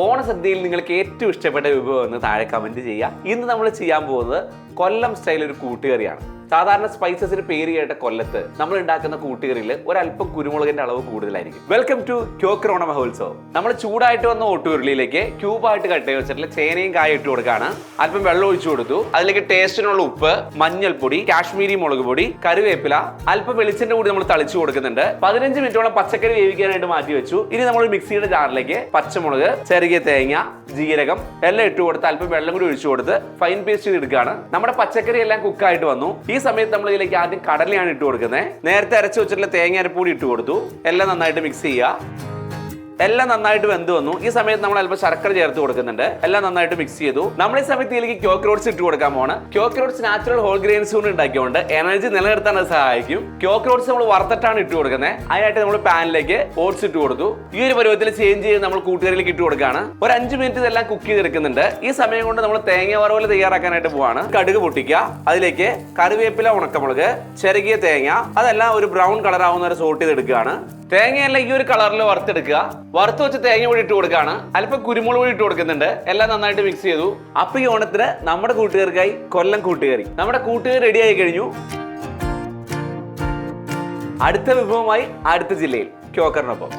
ഓണസദ്യയിൽ നിങ്ങൾക്ക് ഏറ്റവും ഇഷ്ടപ്പെട്ട വിഭവം എന്ന് താഴെ കമന്റ് ചെയ്യുക. ഇന്ന് നമ്മൾ ചെയ്യാൻ പോകുന്നത് കൊല്ലം സ്റ്റൈൽ ഒരു കൂട്ടുകറിയാണ്. സാധാരണ സ്പൈസസിന് പേര് കേട്ട കൊല്ലത്ത് നമ്മൾ ഉണ്ടാക്കുന്ന കൂട്ടുകറിയിൽ ഒരല്പം കുരുമുളകിന്റെ അളവ് കൂടുതലായിരിക്കും. വെൽക്കം ടു ക്യോക്കർ ഓണ മഹോത്സവം. നമ്മൾ ചൂടായിട്ട് വന്ന ഓട്ടുരുളിയിലേക്ക് ക്യൂബായിട്ട് കട്ട് ചെയ്ത് വെച്ചിട്ടുള്ള ചേനയും കായ ഇട്ട് കൊടുക്കുകയാണ്. അല്പം വെള്ളം ഒഴിച്ചു കൊടുത്തു. അതിലേക്ക് ടേസ്റ്റിനുള്ള ഉപ്പ്, മഞ്ഞൾപ്പൊടി, കാശ്മീരി മുളക് പൊടി, കറിവേപ്പില, അല്പം വെളിച്ചെണ്ണ കൂടി നമ്മൾ തളിച്ചു കൊടുക്കുന്നുണ്ട്. 15 മിനിറ്റോളം പച്ചക്കറി വേവിക്കാനായിട്ട് മാറ്റി വെച്ചു. ഇനി നമ്മൾ മിക്സിയുടെ ജാറിലേക്ക് പച്ചമുളക്, ചെറിയ തേങ്ങ, ജീരകം എല്ലാം ഇട്ട് കൊടുത്ത് അല്പം വെള്ളം കൂടി ഒഴിച്ചു കൊടുത്ത് ഫൈൻ പേസ്റ്റ് ചെയ്തെടുക്കുകയാണ്. നമ്മുടെ പച്ചക്കറി എല്ലാം കുക്കായിട്ട് വന്നു. ഈ സമയത്ത് നമ്മൾ ഇതിലേക്ക് ആദ്യം കടലയാണ് ഇട്ട് കൊടുക്കുന്നത്. നേരത്തെ അരച്ചു വെച്ചിട്ടുള്ള തേങ്ങ അരപ്പൂടി ഇട്ട് കൊടുത്തു. എല്ലാം നന്നായിട്ട് മിക്സ് ചെയ്യുക. എല്ലാം നന്നായിട്ട് വെന്ത് വന്നു. ഈ സമയത്ത് നമ്മൾ അല്പം ശർക്കര ചേർത്ത് കൊടുക്കുന്നുണ്ട്. എല്ലാം നന്നായിട്ട് മിക്സ് ചെയ്തു. നമ്മൾ ഈ സമയത്ത് ഇതിലേക്ക് ക്യോക്കർ ഓട്സ് ഇട്ട് കൊടുക്കാൻ പോവാണ്. ക്യോക്കർ ഓട്സ് നാച്ചുറൽ ഹോൾ ഗ്രെയിൻസ് കൊണ്ട് ഉണ്ടാക്കിയോണ്ട് എനർജി നിലനിർത്താൻ അത് സഹായിക്കും. ക്യോക്കർ ഓട്സ് നമ്മൾ വറുത്തിട്ടാണ് ഇട്ട് കൊടുക്കുന്നത്. അതിനായിട്ട് നമ്മൾ പാനിലേക്ക് ഓട്സ് ഇട്ട് കൊടുത്തു. ഈ ഒരു പരുവത്തിൽ ചേഞ്ച് ചെയ്ത് നമ്മൾ കൂട്ടുകറിയിലേക്ക് ഇട്ട് കൊടുക്കുകയാണ്. ഒരു 5 മിനിറ്റ് ഇതെല്ലാം കുക്ക് ചെയ്തെടുക്കുന്നുണ്ട്. ഈ സമയം കൊണ്ട് നമ്മൾ തേങ്ങ വറവൽ തയ്യാറാക്കാനായിട്ട് പോവാണ്. കടുക് പൊട്ടിക്കുക. അതിലേക്ക് കറിവേപ്പില, ഉണക്കമുളക്, ചെറുകിയ തേങ്ങ, അതെല്ലാം ഒരു ബ്രൗൺ കളർ ആവുന്ന വരെ സോട്ട് ചെയ്തെടുക്കുകയാണ്. തേങ്ങയെല്ലാം ഈ ഒരു കളറിൽ വറുത്തെടുക്കുക. വറുത്ത് വെച്ച് തേങ്ങ പൊടി ഇട്ട് കൊടുക്കുകയാണ്. അല്പം കുരുമുളക് പൊടി ഇട്ട് കൊടുക്കുന്നുണ്ട്. എല്ലാം നന്നായിട്ട് മിക്സ് ചെയ്തു. അപ്പൊ ഈ ഓണത്തിന് നമ്മുടെ കൂട്ടുകാർക്കായി കൊല്ലം കൂട്ടുകറി. നമ്മുടെ കൂട്ടുകറി റെഡി ആയി കഴിഞ്ഞു. അടുത്ത വിഭവമായി അടുത്ത ജില്ലയിൽ ക്യോക്കറിനൊപ്പം.